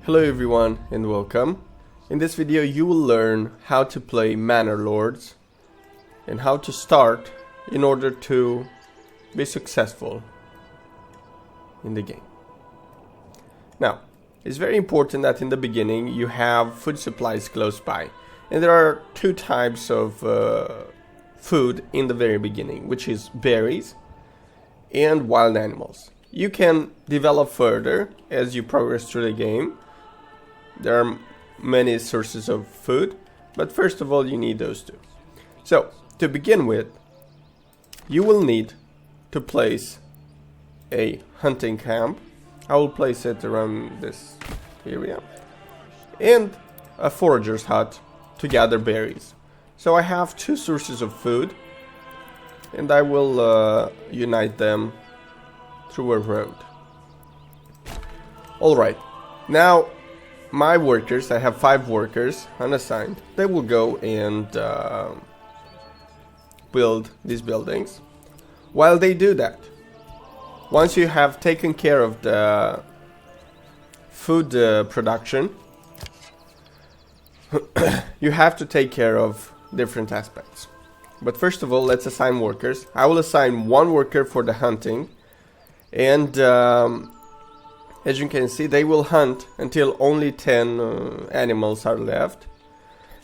Hello everyone and welcome. In this video you will learn how to play Manor Lords and how to start in order to be successful in the game. Now, it's very important that in the beginning you have food supplies close by. And there are two types of food in the very beginning, which is berries and wild animals. You can develop further as you progress through the game. There are many sources of food, but first of all you need those two. So, to begin with, you will need to place a hunting camp. I will place it around this area. And a forager's hut to gather berries. So I have two sources of food, and I will unite them through a road. Alright, now my workers, I have 5 workers unassigned, they will go and build these buildings. While they do that, once you have taken care of the food production, you have to take care of different aspects. But first of all, let's assign workers. I will assign 1 worker for the hunting, and as you can see, they will hunt until only 10 animals are left.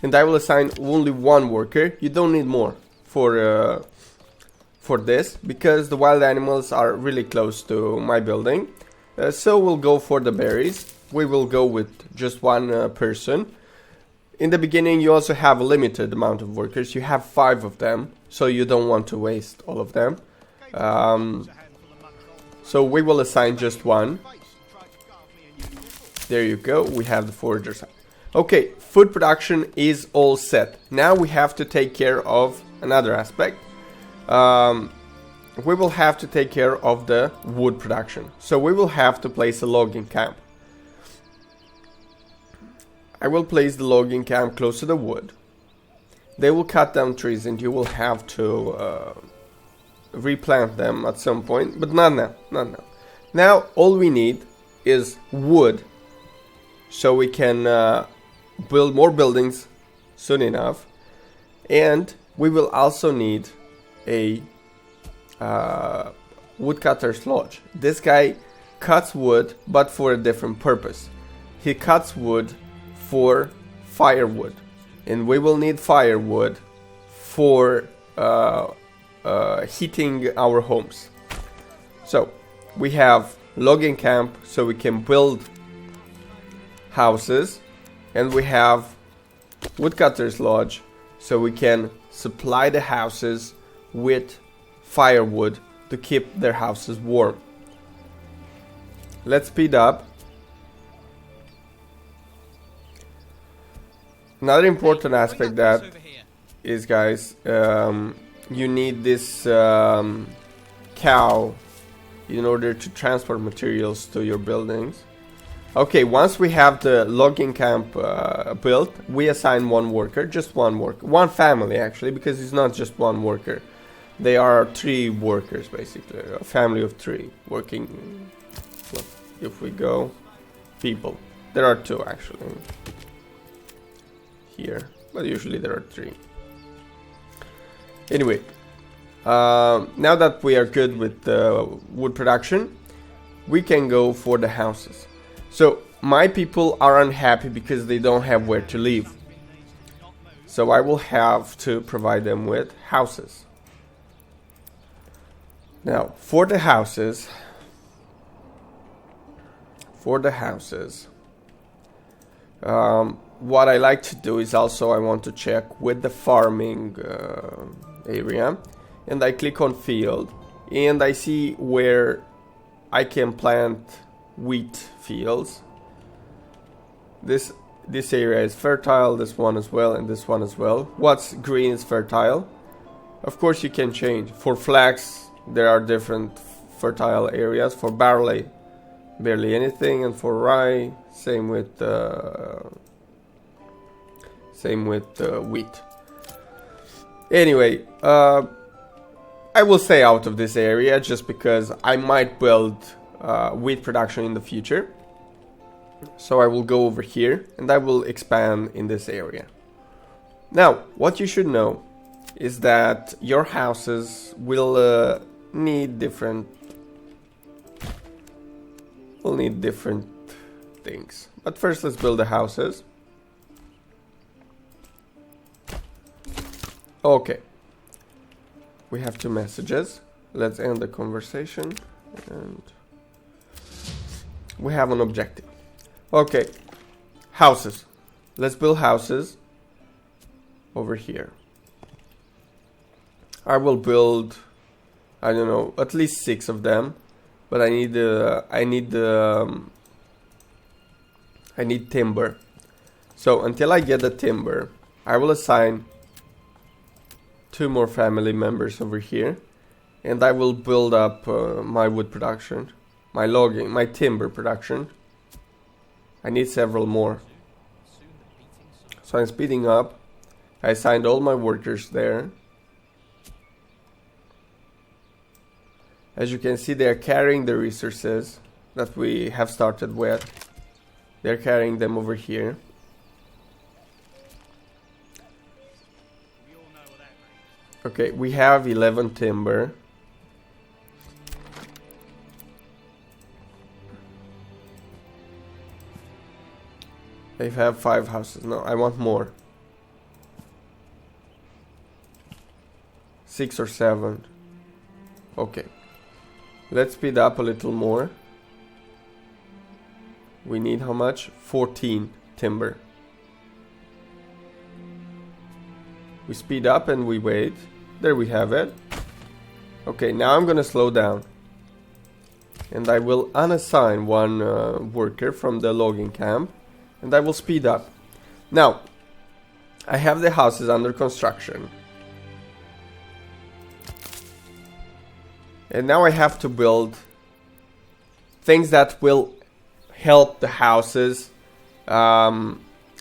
And I will assign only 1 worker. You don't need more for this, because the wild animals are really close to my building. So we'll go for the berries. We will go with just 1 person. In the beginning you also have a limited amount of workers. You have 5 of them, so you don't want to waste all of them. So we will assign just 1. There you go, we have the foragers. Okay, food production is all set. Now we have to take care of another aspect. We will have to take care of the wood production. So we will have to place a logging camp. I will place the logging camp close to the wood. They will cut down trees and you will have to replant them at some point, but not now, not now. Now all we need is wood, so we can build more buildings soon enough. And we will also need a woodcutter's lodge. This guy cuts wood, but for a different purpose. He cuts wood for firewood, and we will need firewood for heating our homes. So we have logging camp, so we can build houses, and we have woodcutter's lodge, so we can supply the houses with firewood to keep their houses warm. Let's speed up. Another important aspect that is, guys, you need this cow in order to transport materials to your buildings. Okay, once we have the logging camp built, we assign 1 worker, just 1 worker, 1 family actually, because it's not just 1 worker. They are 3 workers basically, a family of 3 working. Look, if we go people, there are 2 actually here, but usually there are 3. Anyway, now that we are good with the wood production, we can go for the houses. So my people are unhappy because they don't have where to live. So I will have to provide them with houses. Now for the houses, what I like to do is also I want to check with the farming area, and I click on field and I see where I can plant wheat fields. This area is fertile, this one as well, and this one as well. What's green is fertile. Of course you can change. For flax there are different fertile areas. For barley barely anything, and for rye same with wheat. Anyway, I will stay out of this area just because I might build wheat production in the future. So I will go over here and I will expand in this area. Now, what you should know is that your houses will need different things. But first let's build the houses. Okay. We have 2 messages. Let's end the conversation and we have an objective. Okay. Houses. Let's build houses over here. I will build, I don't know, at least 6 of them, but I need timber. So until I get the timber, I will assign 2 more family members over here, and I will build up my wood production, my logging, my timber production. I need several more. So I'm speeding up. I assigned all my workers there. As you can see, they are carrying the resources that we have started with. They're carrying them over here. Okay, we have 11 timber. They have 5 houses. No, I want more. 6 or 7. Okay. Let's speed up a little more. We need how much? 14 timber. We speed up and we wait. There we have it. Okay, now I'm gonna slow down. And I will unassign 1 worker from the logging camp. And I will speed up. Now, I have the houses under construction. And now I have to build things that will help the houses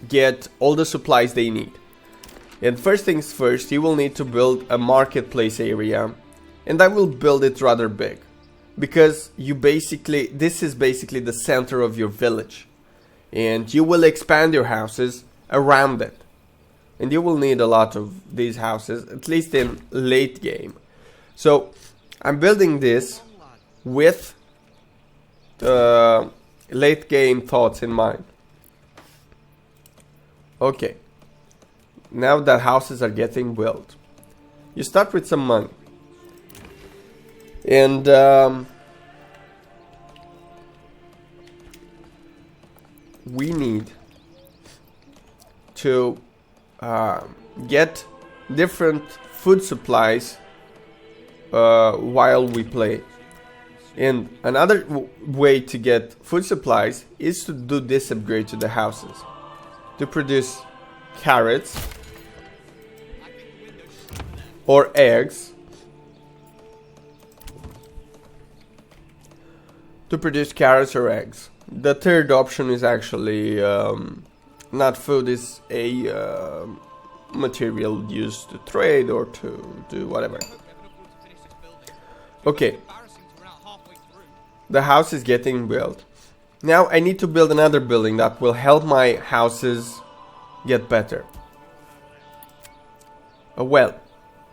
get all the supplies they need. And first things first, you will need to build a marketplace area. And I will build it rather big. Because this is basically the center of your village. And you will expand your houses around it. And you will need a lot of these houses, at least in late game. So I'm building this with late game thoughts in mind. Okay. Now that houses are getting built, you start with some money. And we need to get different food supplies while we play. And another way to get food supplies is to do this upgrade to the houses. To produce carrots or eggs. To produce carrots or eggs. The third option is actually not food, is a material used to trade or to do whatever. Okay. The house is getting built. Now I need to build another building that will help my houses get better. Well,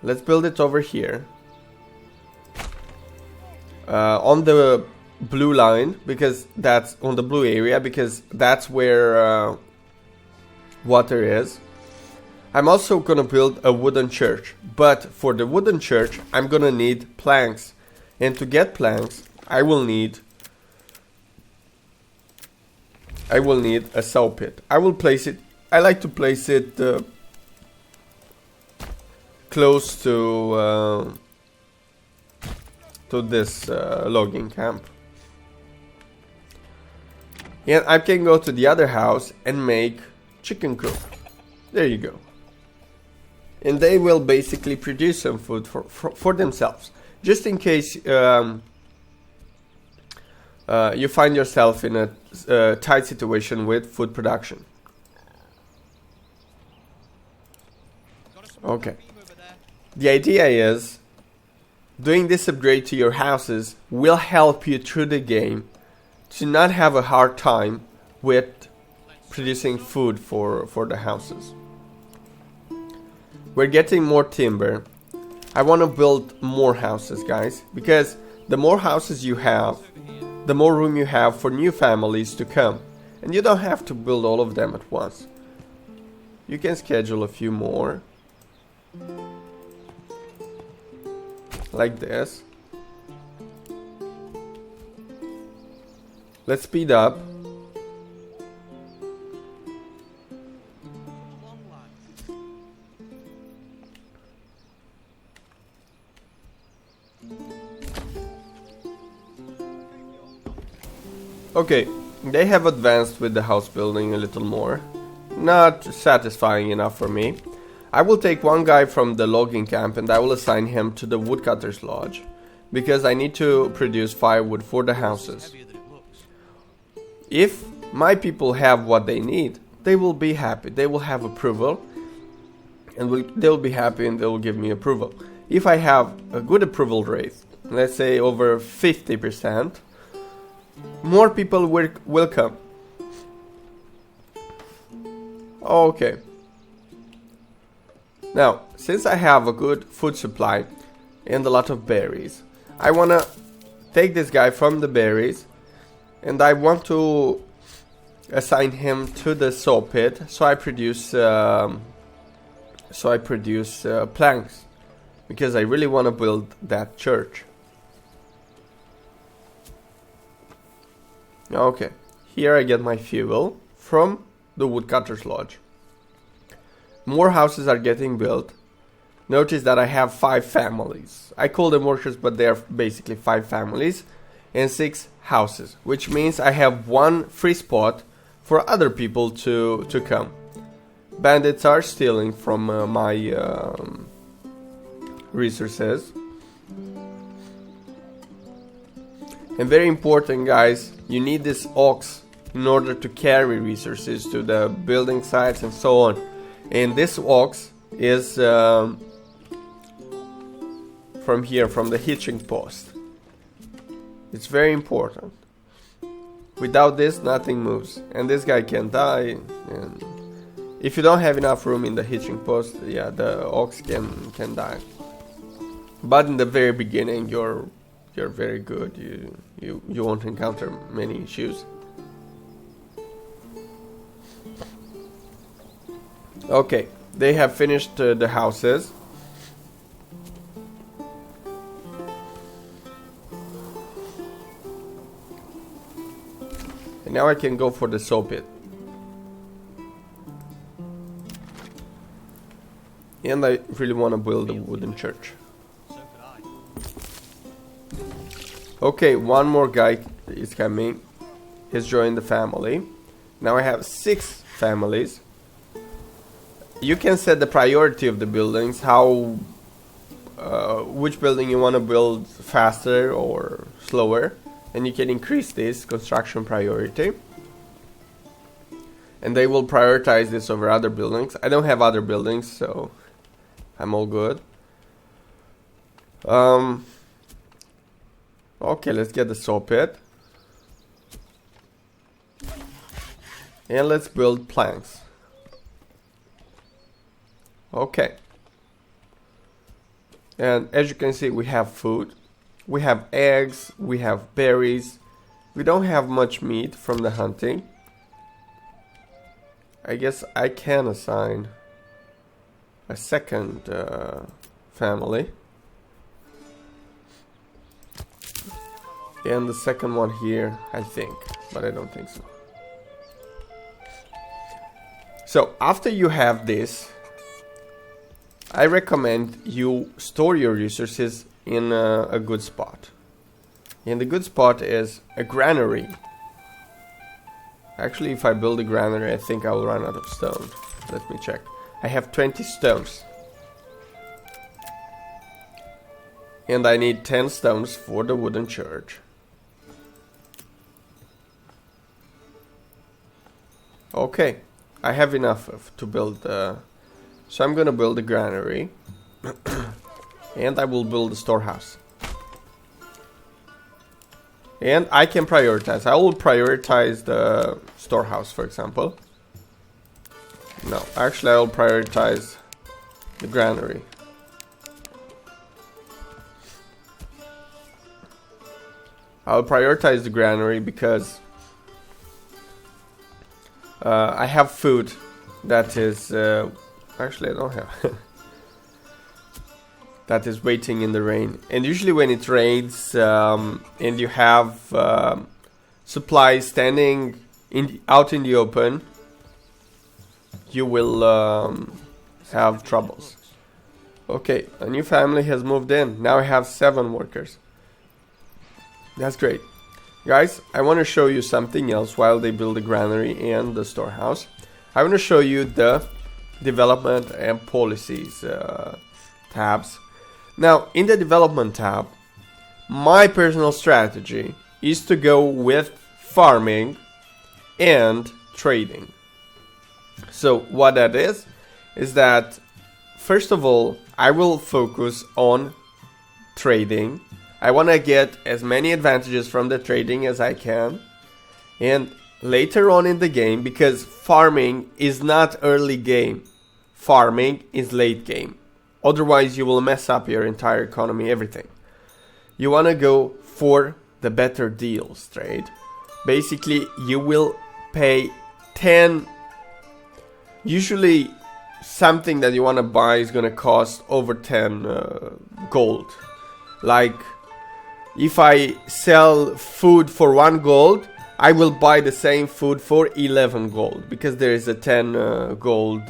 let's build it over here. On the blue line, because that's on the blue area, because that's where water is. I'm also gonna build a wooden church, but for the wooden church I'm gonna need planks, and to get planks I will need a saw pit. I will place it, I like to place it close to this logging camp. And I can go to the other house and make chicken coop. There you go. And they will basically produce some food for themselves. Just in case you find yourself in a tight situation with food production. Okay. The idea is doing this upgrade to your houses will help you through the game to not have a hard time with producing food for the houses. We're getting more timber. I want to build more houses, guys, because the more houses you have, the more room you have for new families to come. And you don't have to build all of them at once. You can schedule a few more. Like this. Let's speed up. Okay, they have advanced with the house building a little more. Not satisfying enough for me. I will take one guy from the logging camp and I will assign him to the woodcutter's lodge, because I need to produce firewood for the houses. If my people have what they need, they will be happy. They will have approval, and they'll be happy and they will give me approval. If I have a good approval rate, let's say over 50%, more people will come. Okay. Now, since I have a good food supply and a lot of berries, I wanna take this guy from the berries and I want to assign him to the saw pit, so I produce planks, because I really want to build that church. Okay, here I get my fuel from the woodcutter's lodge. More houses are getting built. Notice that I have 5 families. I call them workers, but they are basically 5 families and 6 houses, which means I have 1 free spot for other people to come. Bandits are stealing from my resources. And very important, guys, you need this ox in order to carry resources to the building sites and so on. And this ox is from here, from the hitching post. It's very important. Without this, nothing moves. And this guy can die. And if you don't have enough room in the hitching post, yeah, the ox can die. But in the very beginning, you're very good. You won't encounter many issues. Okay, they have finished the houses. And now I can go for the saw pit. And I really want to build a wooden church. Okay, one more guy is coming. He's joined the family. Now I have 6 families. You can set the priority of the buildings, how which building you want to build faster or slower, and you can increase this construction priority. And they will prioritize this over other buildings. I don't have other buildings, so I'm all good. Okay, let's get the saw pit. And let's build planks. Okay. And as you can see, we have food. We have eggs. We have berries. We don't have much meat from the hunting. I guess I can assign a second family. And the second one here, I think. But I don't think so. So, after you have this, I recommend you store your resources in a good spot. And the good spot is a granary. Actually, if I build a granary, I think I will run out of stone. Let me check. I have 20 stones. And I need 10 stones for the wooden church. Okay, I have enough to build, so I'm gonna build a granary, and I will build a storehouse. And I can prioritize. I will prioritize the storehouse, for example. No, actually I will prioritize the granary. I'll prioritize the granary because I have food that is... actually I don't have. That is waiting in the rain. And usually when it rains and you have supplies standing out in the open, you will have troubles. Okay, a new family has moved in. Now I have 7 workers. That's great. Guys, I want to show you something else while they build the granary and the storehouse. I want to show you the development and policies tabs. Now, in the development tab, my personal strategy is to go with farming and trading. So what that is that first of all, I will focus on trading. I want to get as many advantages from the trading as I can. And later on in the game, because farming is not early game, farming is late game. Otherwise, you will mess up your entire economy, everything. You want to go for the better deals trade. Basically, you will pay 10. Usually, something that you want to buy is going to cost over 10 gold. Like, if I sell food for 1 gold, I will buy the same food for 11 gold. Because there is a 10 gold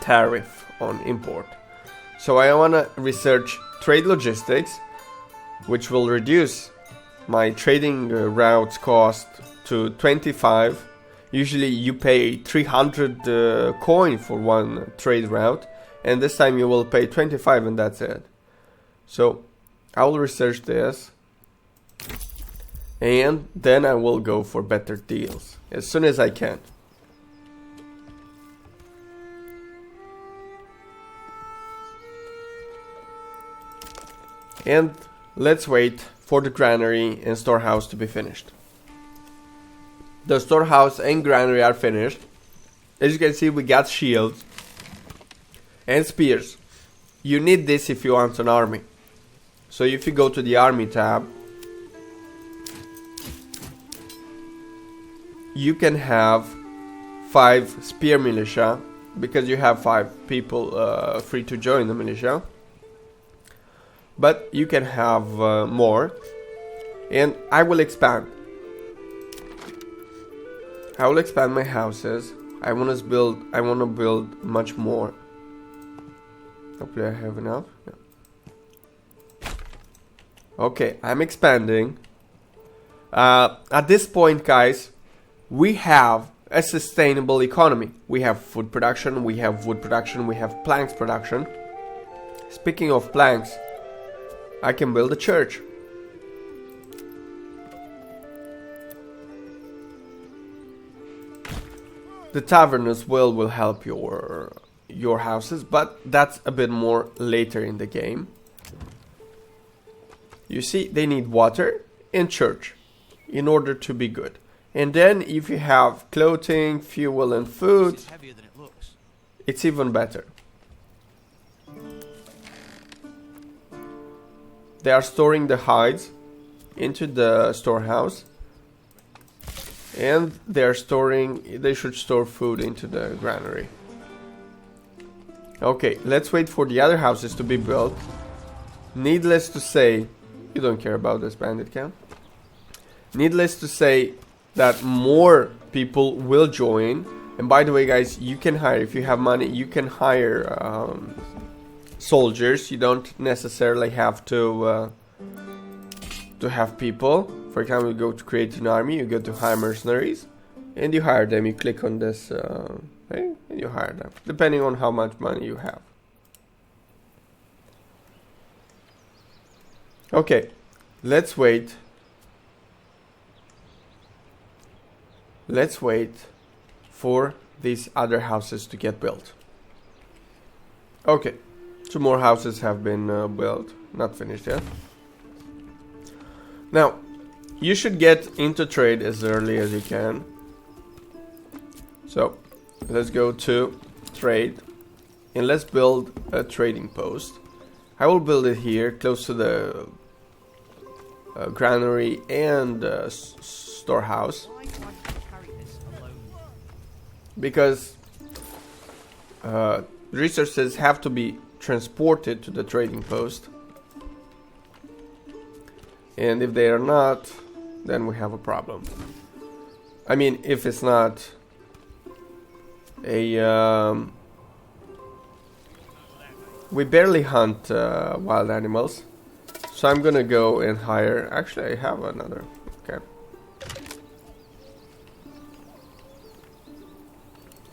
tariff on import. So I want to research trade logistics, which will reduce my trading routes cost to 25. Usually you pay 300 coin for 1 trade route, and this time you will pay 25 and that's it. So I will research this, and then I will go for better deals as soon as I can. And let's wait for the granary and storehouse to be finished. The storehouse and granary are finished. As you can see, we got shields and spears. You need this if you want an army. So if you go to the army tab, you can have 5 spear militia, because you have 5 people free to join the militia. But you can have more, and I will expand. I will expand my houses. I want to build much more. Hopefully I have enough. Yeah. Okay, I'm expanding. At this point, guys, we have a sustainable economy. We have food production, we have wood production, we have planks production. Speaking of planks, I can build a church. The tavern as well will help your houses, but that's a bit more later in the game. You see, they need water and church in order to be good. And then if you have clothing, fuel and food, it's heavier than it looks. It's even better. They are storing the hides into the storehouse, and they should store food into the granary. Okay, let's wait for the other houses to be built. Needless to say, you don't care about this bandit camp. Needless to say that more people will join. And by the way, guys, you can hire, if you have money, you can hire soldiers. You don't necessarily have to have people. For example, you go to create an army, you go to hire mercenaries, and you hire them. You click on this thing, and you hire them, depending on how much money you have. Okay, let's wait. Let's wait for these other houses to get built. Okay, 2 more houses have been built, not finished yet. Now, you should get into trade as early as you can. So let's go to trade and let's build a trading post. I will build it here close to the granary and storehouse, because resources have to be transported to the trading post, and if they are not, then we have a problem. I mean, if it's not a we barely hunt wild animals, so I'm gonna go and hire. Actually, I have another. Okay.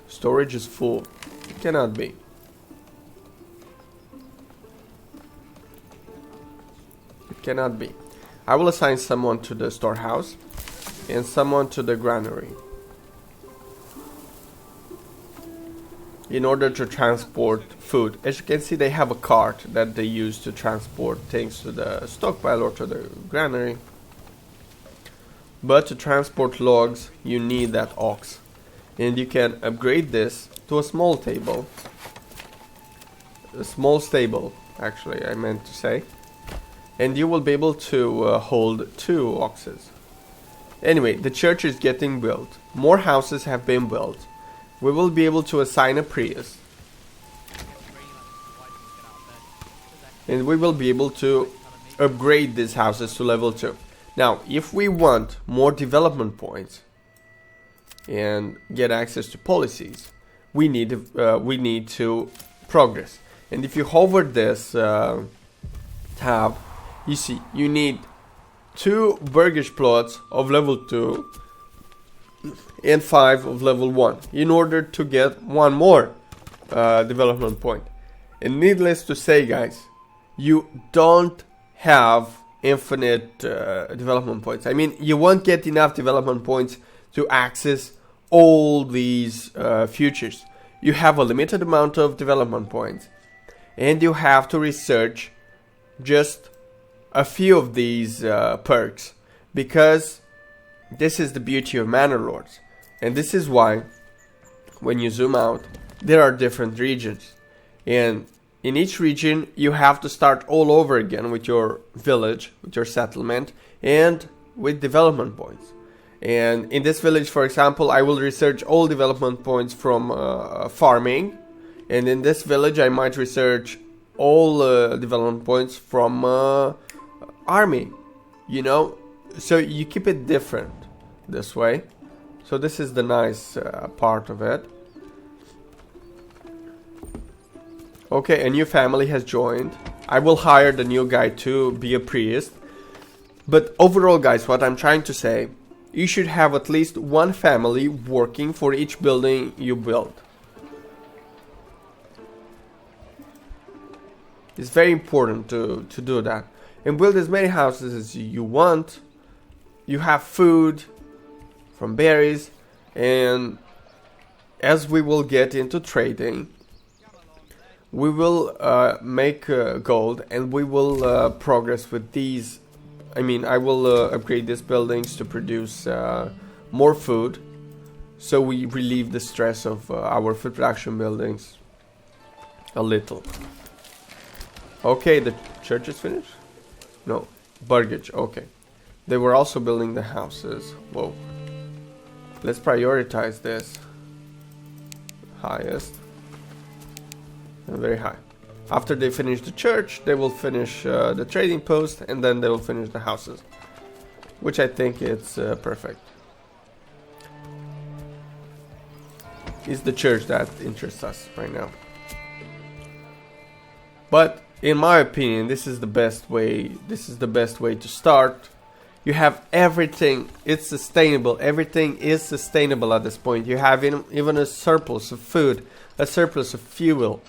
Storage is full. It cannot be. It cannot be. I will assign someone to the storehouse and someone to the granary in order to transport food. As you can see, they have a cart that they use to transport things to the stockpile or to the granary. But to transport logs, you need that ox. And you can upgrade this to a small table. A small stable, actually, I meant to say. And you will be able to hold 2 oxes. Anyway, the church is getting built. More houses have been built. We will be able to assign a priest. And we will be able to upgrade these houses to level 2. Now, if we want more development points and get access to policies, we need to progress. And if you hover this tab, you see you need 2 burgish plots of level 2 and 5 of level 1 in order to get 1 more development point. And needless to say, guys, you don't have infinite development points. I mean, you won't get enough development points to access all these futures. You have a limited amount of development points, and you have to research just a few of these perks, because this is the beauty of Manor Lords. And this is why, when you zoom out, there are different regions. And in each region, you have to start all over again with your village, with your settlement, and with development points. And in this village, for example, I will research all development points from farming. And in this village, I might research all development points from army, you know? So you keep it different this way. So this is the nice part of it. Okay, a new family has joined. I will hire the new guy to be a priest. But overall, guys, what I'm trying to say, you should have at least 1 family working for each building you build. It's very important to do that. And build as many houses as you want. You have food from berries. And as we will get into trading, we will make gold, and we will progress with these. I mean, I will upgrade these buildings to produce more food, so we relieve the stress of our food production buildings a little. Okay, the church is finished? No, Burgage, okay. They were also building the houses. Whoa. Let's prioritize this. Highest. And very high. After they finish the church, they will finish the trading post, and then they will finish the houses. Which I think it's perfect. It's the church that interests us right now. But in my opinion, this is the best way. This is the best way to start. You have everything. It's sustainable. Everything is sustainable at this point. You have even a surplus of food, a surplus of fuel.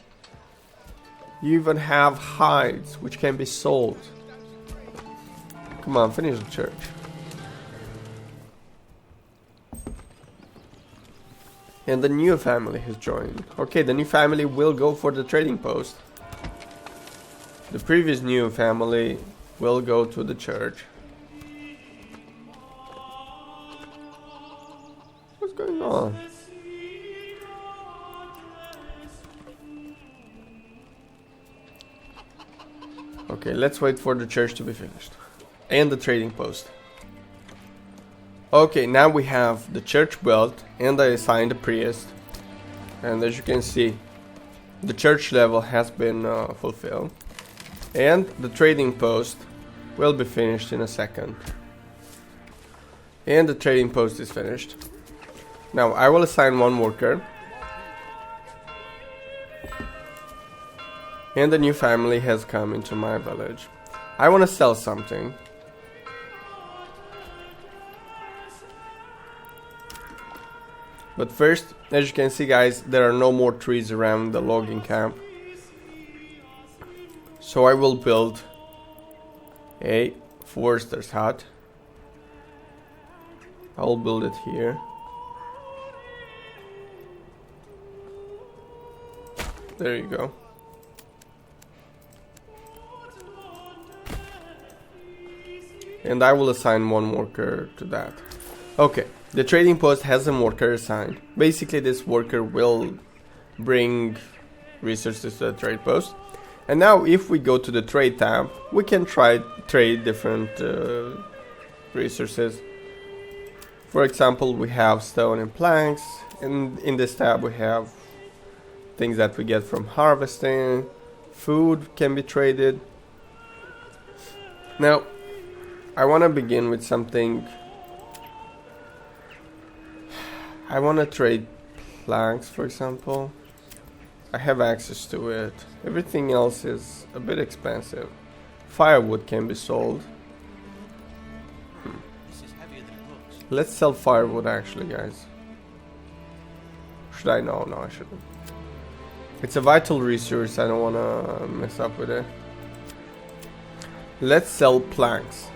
You even have hides which can be sold. Come on, finish the church. And the new family has joined. Okay, the new family will go for the trading post. The previous new family will go to the church. going on? Okay, let's wait for the church to be finished. And the trading post. Okay, now we have the church built and I assigned a priest. And as you can see, the church level has been fulfilled. And the trading post will be finished in a second. And the trading post is finished. Now I will assign one worker. And a new family has come into my village. I want to sell something. But first, as you can see guys, there are no more trees around the logging camp. So I will build a forester's hut. I'll build it here. There you go. And I will assign one worker to that. Okay, the trading post has a worker assigned. Basically this worker will bring resources to the trade post. And now if we go to the trade tab, we can trade different resources. For example, we have stone and planks, and in this tab we have things that we get from harvesting. Food can be traded. Now I want to begin with something. I want to trade planks, for example. I have access to it. Everything else is a bit expensive. Firewood can be sold. Let's sell firewood actually, guys. Should I? No, I shouldn't. It's a vital resource. I don't want to mess up with it. Let's sell planks.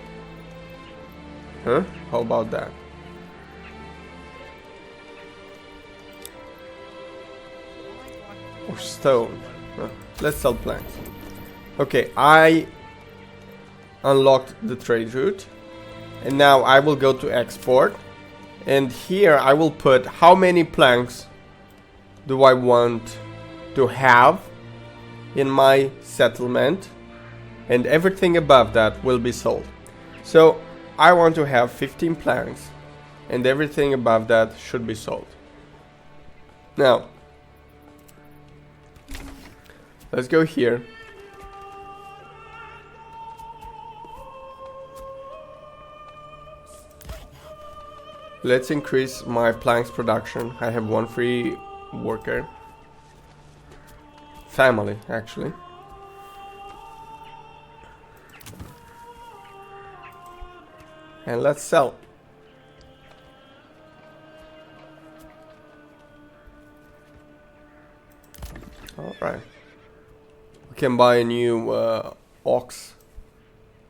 Huh? How about that? Or stone. Huh. Let's sell planks. Okay, I unlocked the trade route. And now I will go to export. And here I will put how many planks do I want to have in my settlement. And everything above that will be sold. So I want to have 15 planks, and everything above that should be sold. Now, let's go here. Let's increase my planks production. I have one free worker. Family, actually. And let's sell. Alright. We can buy a new ox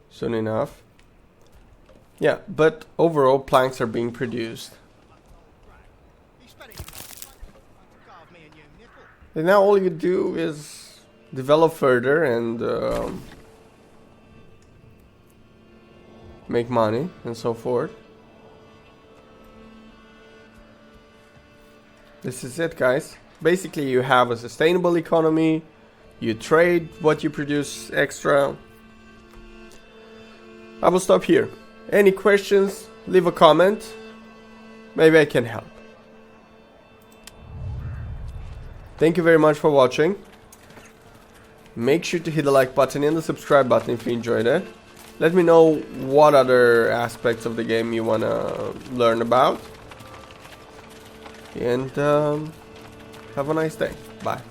soon enough. Yeah, but overall planks are being produced. And now all you do is develop further and make money and so forth. This is it, guys. Basically you have a sustainable economy, you trade what you produce extra. I will stop here. Any questions, leave a comment, maybe I can help. Thank you very much for watching. Make sure to hit the like button and the subscribe button if you enjoyed it. Let me know what other aspects of the game you want to learn about. And have a nice day. Bye.